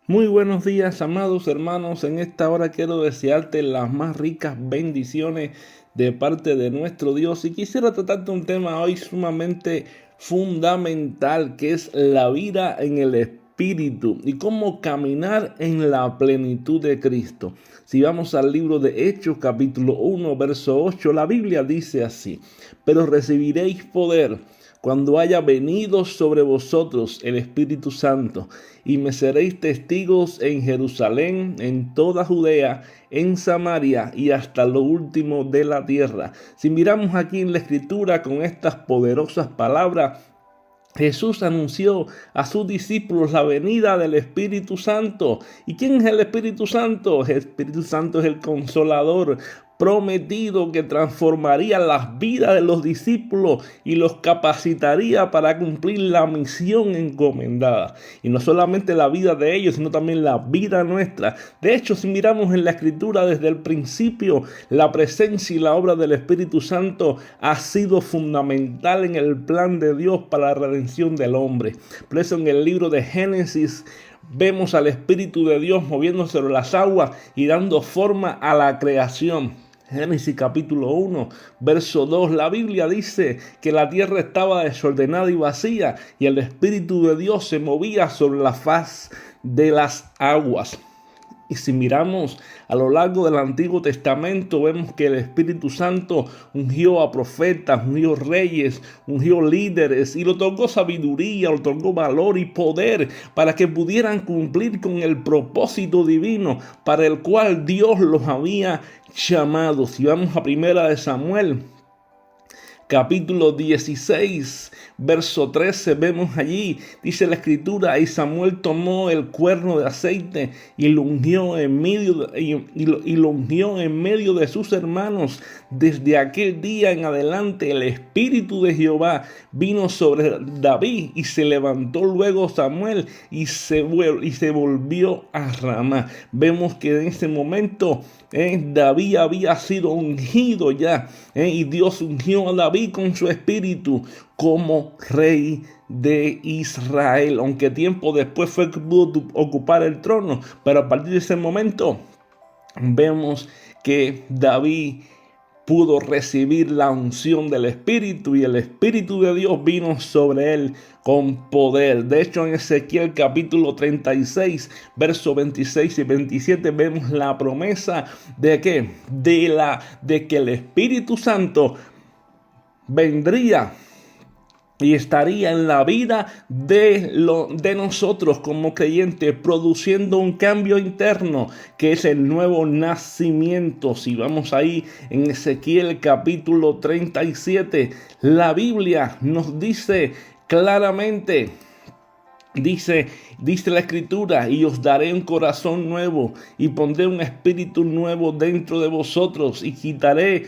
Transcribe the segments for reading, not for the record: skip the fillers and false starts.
Muy buenos días, amados hermanos. En esta hora quiero desearte las más ricas bendiciones de parte de nuestro Dios. Y quisiera tratarte un tema hoy sumamente fundamental, que es la vida en el Espíritu y cómo caminar en la plenitud de Cristo. Si vamos al libro de Hechos, capítulo 1, verso 8, la Biblia dice así: pero recibiréis poder cuando haya venido sobre vosotros el Espíritu Santo, y me seréis testigos en Jerusalén, en toda Judea, en Samaria y hasta lo último de la tierra. Si miramos aquí en la Escritura con estas poderosas palabras, Jesús anunció a sus discípulos la venida del Espíritu Santo. ¿Y quién es el Espíritu Santo? El Espíritu Santo es el Consolador prometido que transformaría las vidas de los discípulos y los capacitaría para cumplir la misión encomendada. Y no solamente la vida de ellos, sino también la vida nuestra. De hecho, si miramos en la Escritura desde el principio, la presencia y la obra del Espíritu Santo ha sido fundamental en el plan de Dios para la redención del hombre. Por eso en el libro de Génesis vemos al Espíritu de Dios moviéndose sobre las aguas y dando forma a la creación. Génesis capítulo 1, verso 2, la Biblia dice que la tierra estaba desordenada y vacía y el Espíritu de Dios se movía sobre la faz de las aguas. Y si miramos a lo largo del Antiguo Testamento, vemos que el Espíritu Santo ungió a profetas, ungió reyes, ungió líderes y le otorgó sabiduría, le otorgó valor y poder para que pudieran cumplir con el propósito divino para el cual Dios los había llamado. Si vamos a Primera de Samuel, capítulo 16, verso 13, vemos allí, dice la Escritura: y Samuel tomó el cuerno de aceite y lo ungió en medio de sus hermanos. Desde aquel día en adelante el Espíritu de Jehová vino sobre David, y se levantó luego Samuel y se volvió a Ramá. Vemos que en ese momento David había sido ungido ya, y Dios ungió a David con su espíritu como rey de Israel, aunque tiempo después fue que pudo ocupar el trono, pero a partir de ese momento vemos que David pudo recibir la unción del Espíritu y el Espíritu de Dios vino sobre él con poder. De hecho, en Ezequiel capítulo 36, versos 26 y 27 vemos la promesa de que el Espíritu Santo vendría y estaría en la vida de nosotros como creyentes, produciendo un cambio interno que es el nuevo nacimiento. Si vamos ahí en Ezequiel capítulo 37, la Biblia nos dice claramente, dice la Escritura: y os daré un corazón nuevo y pondré un espíritu nuevo dentro de vosotros, y quitaré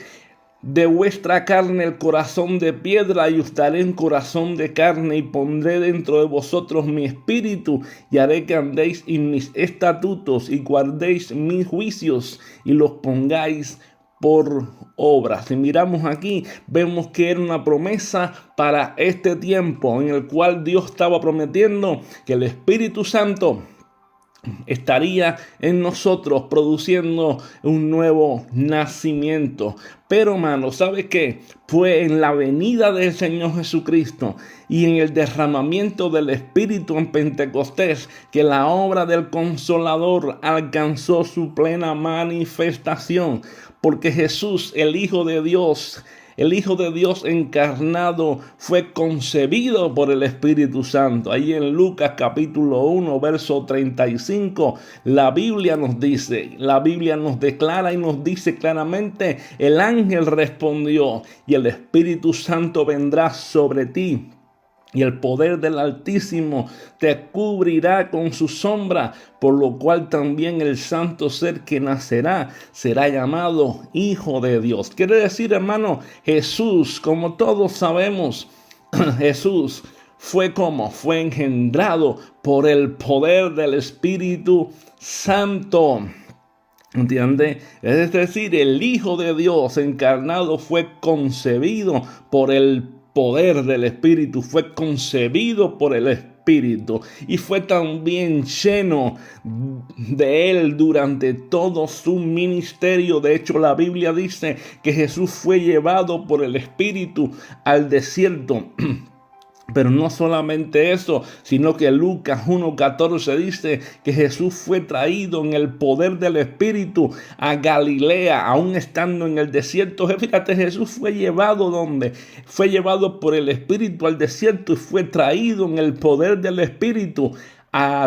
de vuestra carne el corazón de piedra, y os daré un corazón de carne, y pondré dentro de vosotros mi espíritu, y haré que andéis en mis estatutos y guardéis mis juicios y los pongáis por obra. Si miramos aquí, vemos que era una promesa para este tiempo en el cual Dios estaba prometiendo que el Espíritu Santo estaría en nosotros produciendo un nuevo nacimiento. Pero hermano, ¿sabe qué? Fue en la venida del Señor Jesucristo y en el derramamiento del Espíritu en Pentecostés que la obra del Consolador alcanzó su plena manifestación, porque Jesús, el Hijo de Dios encarnado, fue concebido por el Espíritu Santo. Ahí en Lucas capítulo 1, verso 35, la Biblia nos declara y nos dice claramente: el ángel respondió, y el Espíritu Santo vendrá sobre ti, y el poder del Altísimo te cubrirá con su sombra, por lo cual también el santo ser que nacerá será llamado Hijo de Dios. Quiere decir, hermano, Jesús, como todos sabemos, Jesús fue engendrado por el poder del Espíritu Santo. ¿Entiende? Es decir, el Hijo de Dios encarnado fue concebido por el poder del Espíritu, fue concebido por el Espíritu Espíritu y fue también lleno de él durante todo su ministerio. De hecho, la Biblia dice que Jesús fue llevado por el Espíritu al desierto. Pero no solamente eso, sino que Lucas 1:14 dice que Jesús fue traído en el poder del Espíritu a Galilea, aún estando en el desierto. Fíjate, Jesús fue llevado ¿dónde? Fue llevado por el Espíritu al desierto y fue traído en el poder del Espíritu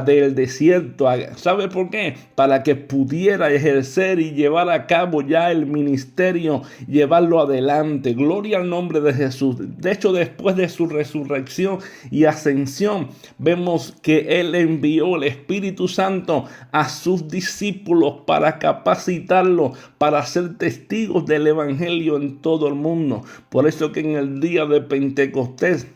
del desierto. ¿Sabe por qué? Para que pudiera ejercer y llevar a cabo ya el ministerio, llevarlo adelante. Gloria al nombre de Jesús. De hecho, después de su resurrección y ascensión, vemos que Él envió el Espíritu Santo a sus discípulos para capacitarlos, para ser testigos del Evangelio en todo el mundo. Por eso que en el día de Pentecostés,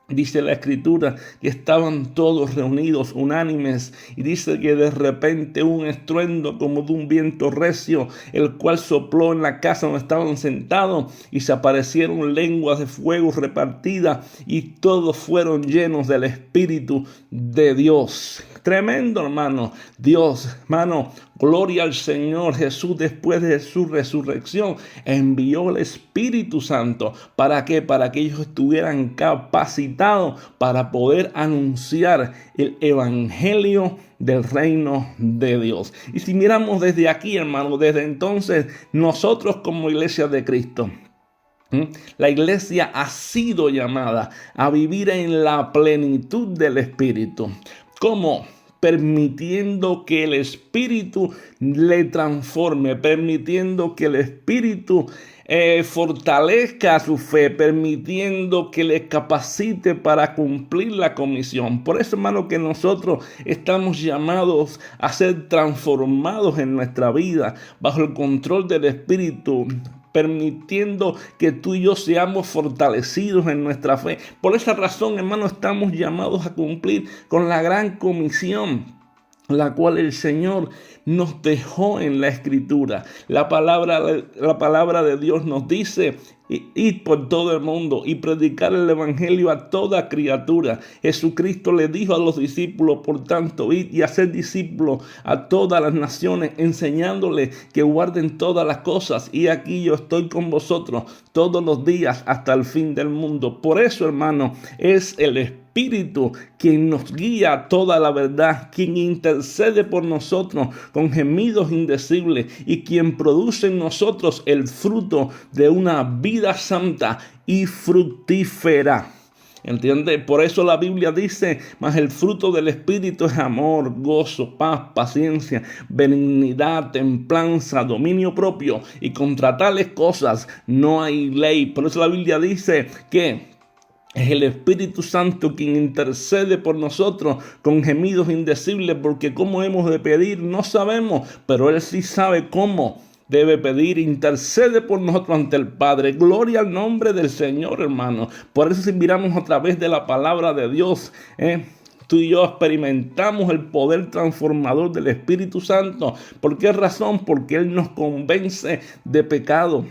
dice la Escritura que estaban todos reunidos, unánimes, y dice que de repente un estruendo como de un viento recio, el cual sopló en la casa donde estaban sentados, y se aparecieron lenguas de fuego repartidas, y todos fueron llenos del Espíritu de Dios. Tremendo, hermano. Dios, hermano, gloria al Señor. Jesús, después de su resurrección, envió el Espíritu Santo. ¿Para qué? Para que ellos estuvieran capacitados para poder anunciar el Evangelio del reino de Dios. Y si miramos desde aquí, hermano, desde entonces, nosotros como Iglesia de Cristo, la iglesia ha sido llamada a vivir en la plenitud del Espíritu. ¿Cómo? Permitiendo que el Espíritu le transforme, permitiendo que el Espíritu fortalezca su fe, permitiendo que le capacite para cumplir la comisión. Por eso, hermano, que nosotros estamos llamados a ser transformados en nuestra vida bajo el control del Espíritu, permitiendo que tú y yo seamos fortalecidos en nuestra fe. Por esa razón, hermano, estamos llamados a cumplir con la gran comisión, la cual el Señor nos dejó en la Escritura. La palabra de Dios nos dice: id por todo el mundo y predicar el Evangelio a toda criatura. Jesucristo le dijo a los discípulos, por tanto, id y hacer discípulos a todas las naciones, enseñándoles que guarden todas las cosas. Y aquí yo estoy con vosotros todos los días hasta el fin del mundo. Por eso, hermano, es el Espíritu quien nos guía a toda la verdad, quien intercede por nosotros con gemidos indecibles y quien produce en nosotros el fruto de una vida santa y fructífera. ¿Entiende? Por eso la Biblia dice: mas el fruto del Espíritu es amor, gozo, paz, paciencia, benignidad, templanza, dominio propio, y contra tales cosas no hay ley. Por eso la Biblia dice que es el Espíritu Santo quien intercede por nosotros con gemidos indecibles, porque cómo hemos de pedir no sabemos, pero Él sí sabe cómo debe pedir. Intercede por nosotros ante el Padre. Gloria al nombre del Señor, hermano. Por eso, si miramos a través de la palabra de Dios, tú y yo experimentamos el poder transformador del Espíritu Santo. ¿Por qué razón? Porque Él nos convence de pecado,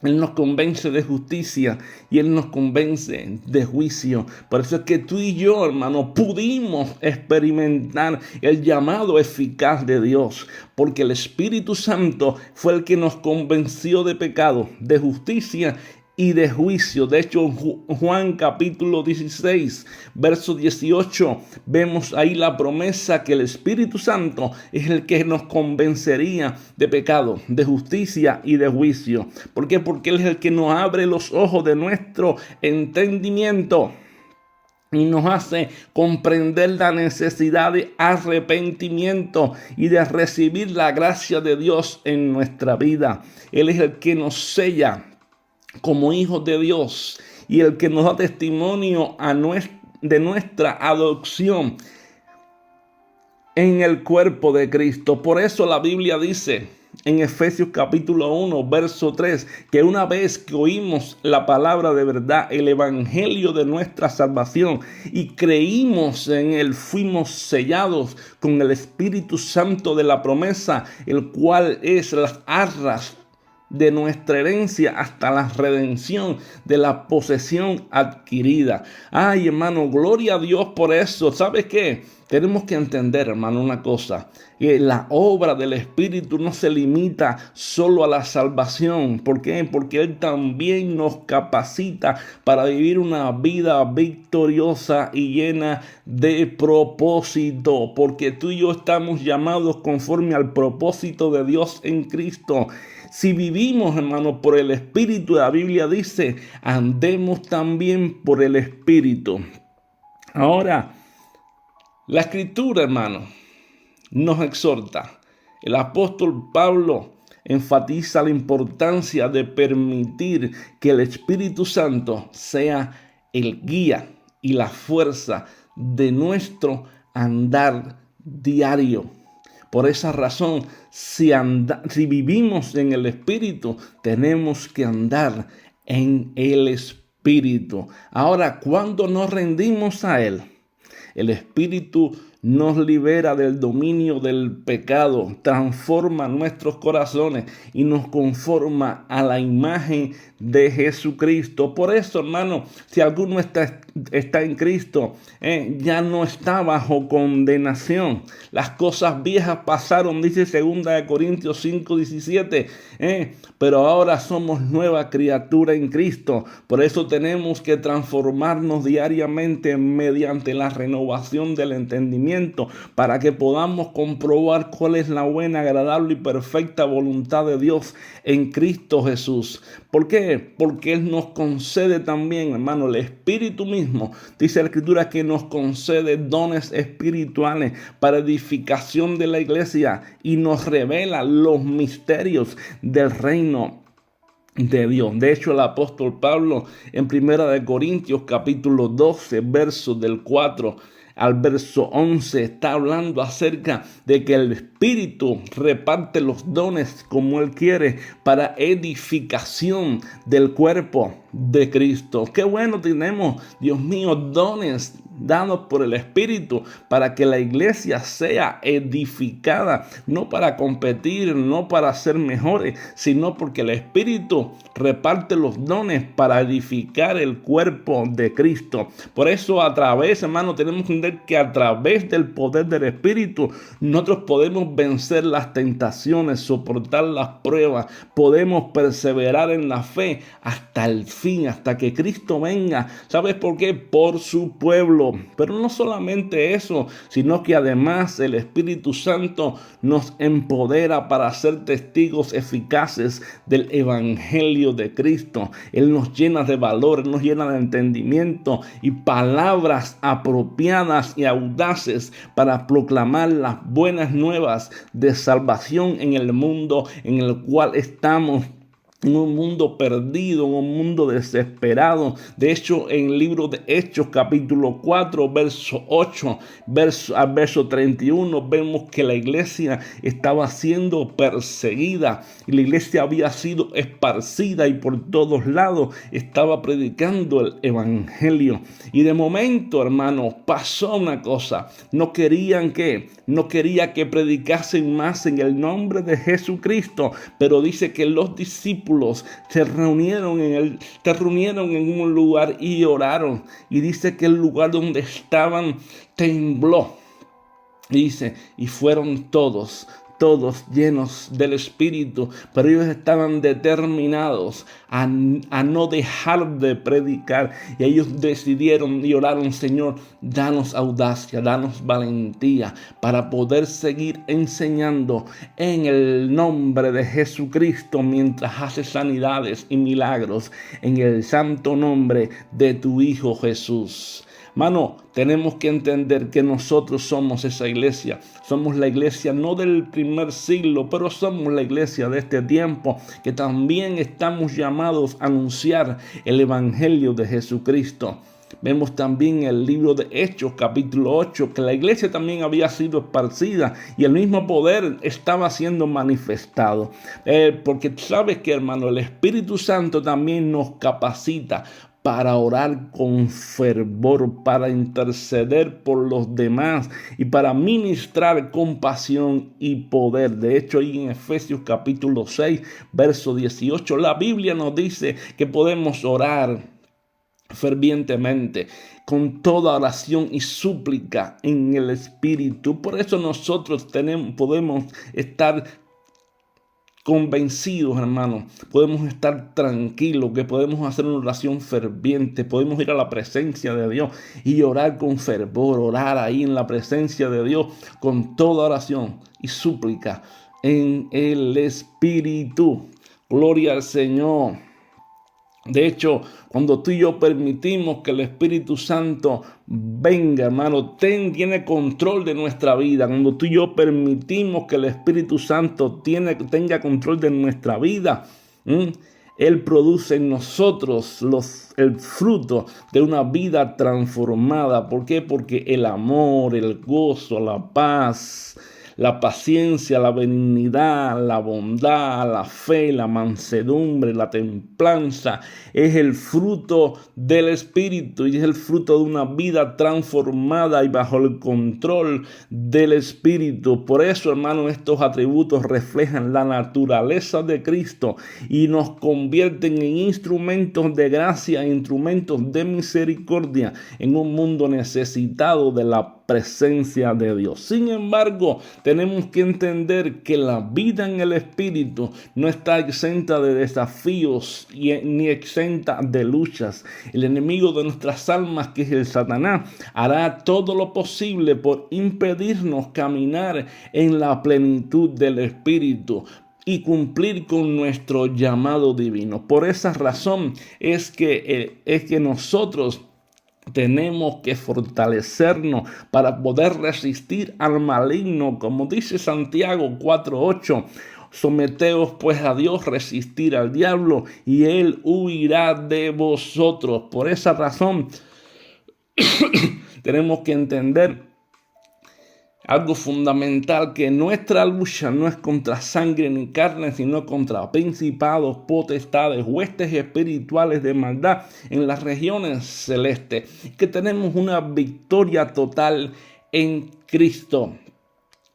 Él nos convence de justicia y Él nos convence de juicio. Por eso es que tú y yo, hermano, pudimos experimentar el llamado eficaz de Dios, porque el Espíritu Santo fue el que nos convenció de pecado, de justicia y de juicio. De hecho, Juan capítulo 16, verso 18, vemos ahí la promesa que el Espíritu Santo es el que nos convencería de pecado, de justicia y de juicio. ¿Por qué? Porque Él es el que nos abre los ojos de nuestro entendimiento y nos hace comprender la necesidad de arrepentimiento y de recibir la gracia de Dios en nuestra vida. Él es el que nos sella como hijos de Dios y el que nos da testimonio de nuestra adopción en el cuerpo de Cristo. Por eso la Biblia dice en Efesios capítulo 1, verso 3, que una vez que oímos la palabra de verdad, el evangelio de nuestra salvación, y creímos en él, fuimos sellados con el Espíritu Santo de la promesa, el cual es las arras de nuestra herencia hasta la redención de la posesión adquirida. Ay, hermano, gloria a Dios por eso. ¿Sabes qué? Tenemos que entender, hermano, una cosa, que la obra del Espíritu no se limita solo a la salvación. ¿Por qué? Porque Él también nos capacita para vivir una vida victoriosa y llena de propósito, porque tú y yo estamos llamados conforme al propósito de Dios en Cristo. Si vivimos, hermano, por el Espíritu, la Biblia dice, andemos también por el Espíritu. Ahora, la Escritura, hermano, nos exhorta. El apóstol Pablo enfatiza la importancia de permitir que el Espíritu Santo sea el guía y la fuerza de nuestro andar diario. Por esa razón, si vivimos en el Espíritu, tenemos que andar en el Espíritu. Ahora, cuando nos rendimos a Él, el Espíritu nos libera del dominio del pecado, transforma nuestros corazones y nos conforma a la imagen de Jesucristo. Por eso, hermano, si alguno está en Cristo, ya no está bajo condenación. Las cosas viejas pasaron, dice 2 Corintios 5:17, pero ahora somos nueva criatura en Cristo. Por eso tenemos que transformarnos diariamente mediante la renovación del entendimiento, para que podamos comprobar cuál es la buena, agradable y perfecta voluntad de Dios en Cristo Jesús. ¿Por qué? Porque Él nos concede también, hermano, el Espíritu mismo. Dice la Escritura que nos concede dones espirituales para edificación de la iglesia y nos revela los misterios del reino de Dios. De hecho, el apóstol Pablo en 1 Corintios capítulo 12, versos del 4 al verso 11, está hablando acerca de que el Espíritu reparte los dones como Él quiere para edificación del cuerpo de Cristo. Qué bueno tenemos, Dios mío, dones dados por el Espíritu para que la iglesia sea edificada, no para competir, no para ser mejores, sino porque el Espíritu reparte los dones para edificar el cuerpo de Cristo. Por eso a través, hermano, tenemos que entender que a través del poder del Espíritu nosotros podemos vencer las tentaciones, soportar las pruebas, podemos perseverar en la fe hasta el fin, hasta que Cristo venga. ¿Sabes por qué? Por su pueblo. Pero no solamente eso, sino que además el Espíritu Santo nos empodera para ser testigos eficaces del Evangelio de Cristo. Él nos llena de valor, Él nos llena de entendimiento y palabras apropiadas y audaces para proclamar las buenas nuevas de salvación en el mundo en el cual estamos. En un mundo perdido, en un mundo desesperado. De hecho, en el libro de Hechos, capítulo 4, verso 8, al verso 31, vemos que la iglesia estaba siendo perseguida y la iglesia había sido esparcida y por todos lados estaba predicando el evangelio. Y de momento, hermano, pasó una cosa. No quería que predicasen más en el nombre de Jesucristo, pero dice que los discípulos se reunieron en un lugar y oraron. Y dice que el lugar donde estaban tembló. Dice, y fueron todos llenos del Espíritu, pero ellos estaban determinados a no dejar de predicar. Y ellos decidieron y oraron: Señor, danos audacia, danos valentía para poder seguir enseñando en el nombre de Jesucristo mientras hace sanidades y milagros en el santo nombre de tu Hijo Jesús. Mano, tenemos que entender que nosotros somos esa iglesia. Somos la iglesia no del primer siglo, pero somos la iglesia de este tiempo, que también estamos llamados a anunciar el evangelio de Jesucristo. Vemos también en el libro de Hechos, capítulo 8, que la iglesia también había sido esparcida y el mismo poder estaba siendo manifestado. Porque sabes que, hermano, el Espíritu Santo también nos capacita para orar con fervor, para interceder por los demás y para ministrar compasión y poder. De hecho, ahí en Efesios capítulo 6, verso 18, la Biblia nos dice que podemos orar fervientemente, con toda oración y súplica en el Espíritu. Por eso nosotros podemos estar convencidos, hermanos, podemos estar tranquilos, que podemos hacer una oración ferviente, podemos ir a la presencia de Dios y orar con fervor, orar ahí en la presencia de Dios con toda oración y súplica en el Espíritu. Gloria al Señor. De hecho, cuando tú y yo permitimos que el Espíritu Santo venga, hermano, tiene control de nuestra vida. Cuando tú y yo permitimos que el Espíritu Santo tenga control de nuestra vida, Él produce en nosotros el fruto de una vida transformada. ¿Por qué? Porque el amor, el gozo, la paz, la paciencia, la benignidad, la bondad, la fe, la mansedumbre, la templanza es el fruto del Espíritu y es el fruto de una vida transformada y bajo el control del Espíritu. Por eso, hermano, estos atributos reflejan la naturaleza de Cristo y nos convierten en instrumentos de gracia, instrumentos de misericordia en un mundo necesitado de la presencia de Dios. Sin embargo, tenemos que entender que la vida en el Espíritu no está exenta de desafíos ni exenta de luchas. El enemigo de nuestras almas, que es el Satanás, hará todo lo posible por impedirnos caminar en la plenitud del Espíritu y cumplir con nuestro llamado divino. Por esa razón es que nosotros tenemos que fortalecernos para poder resistir al maligno, como dice Santiago 4:8. Someteos pues a Dios, resistir al diablo y él huirá de vosotros. Por esa razón tenemos que entender algo fundamental, que nuestra lucha no es contra sangre ni carne, sino contra principados, potestades, huestes espirituales de maldad en las regiones celestes. Que tenemos una victoria total en Cristo.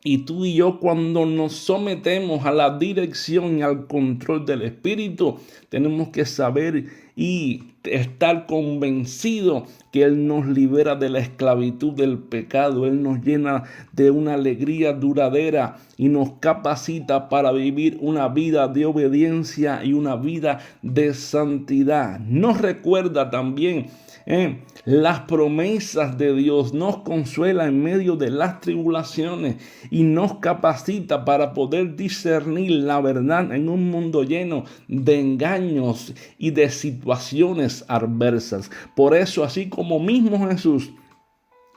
Y tú y yo, cuando nos sometemos a la dirección y al control del Espíritu, tenemos que saber y estar convencidos que Él nos libera de la esclavitud del pecado. Él nos llena de una alegría duradera y nos capacita para vivir una vida de obediencia y una vida de santidad. Nos recuerda también las promesas de Dios, nos consuela en medio de las tribulaciones y nos capacita para poder discernir la verdad en un mundo lleno de engaños y de situaciones adversas. Por eso, así como mismo Jesús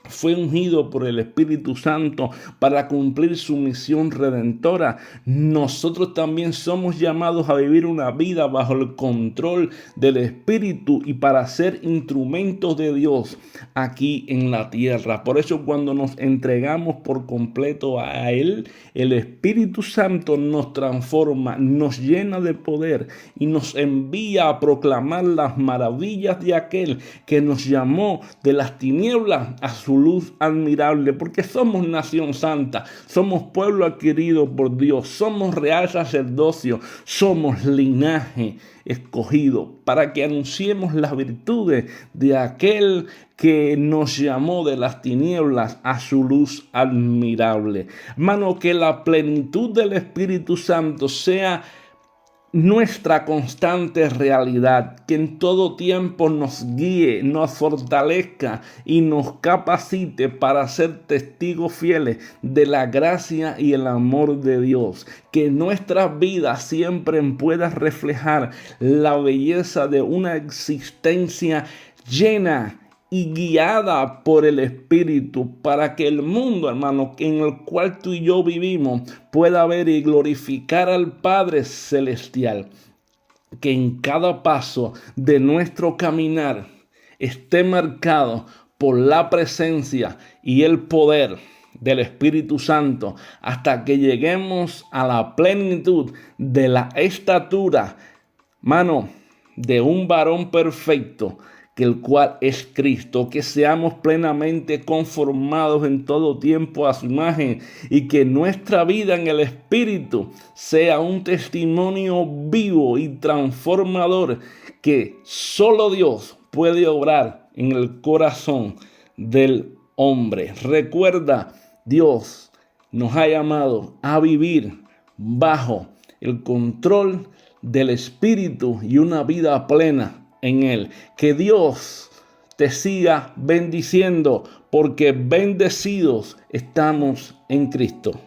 fue ungido por el Espíritu Santo para cumplir su misión redentora, nosotros también somos llamados a vivir una vida bajo el control del Espíritu y para ser instrumentos de Dios aquí en la tierra. Por eso, cuando nos entregamos por completo a Él, el Espíritu Santo nos transforma, nos llena de poder y nos envía a proclamar las maravillas de aquel que nos llamó de las tinieblas a su luz admirable, porque somos nación santa, somos pueblo adquirido por Dios, somos real sacerdocio, somos linaje escogido, para que anunciemos las virtudes de aquel que nos llamó de las tinieblas a su luz admirable. Hermano, que la plenitud del Espíritu Santo sea nuestra constante realidad, que en todo tiempo nos guíe, nos fortalezca y nos capacite para ser testigos fieles de la gracia y el amor de Dios. Que nuestra vida siempre pueda reflejar la belleza de una existencia llena y guiada por el Espíritu, para que el mundo, hermano, en el cual tú y yo vivimos, pueda ver y glorificar al Padre Celestial. Que en cada paso de nuestro caminar esté marcado por la presencia y el poder del Espíritu Santo, hasta que lleguemos a la plenitud de la estatura, de un varón perfecto, que el cual es Cristo, que seamos plenamente conformados en todo tiempo a su imagen y que nuestra vida en el Espíritu sea un testimonio vivo y transformador que solo Dios puede obrar en el corazón del hombre. Recuerda, Dios nos ha llamado a vivir bajo el control del Espíritu y una vida plena en Él. Que Dios te siga bendiciendo, porque bendecidos estamos en Cristo.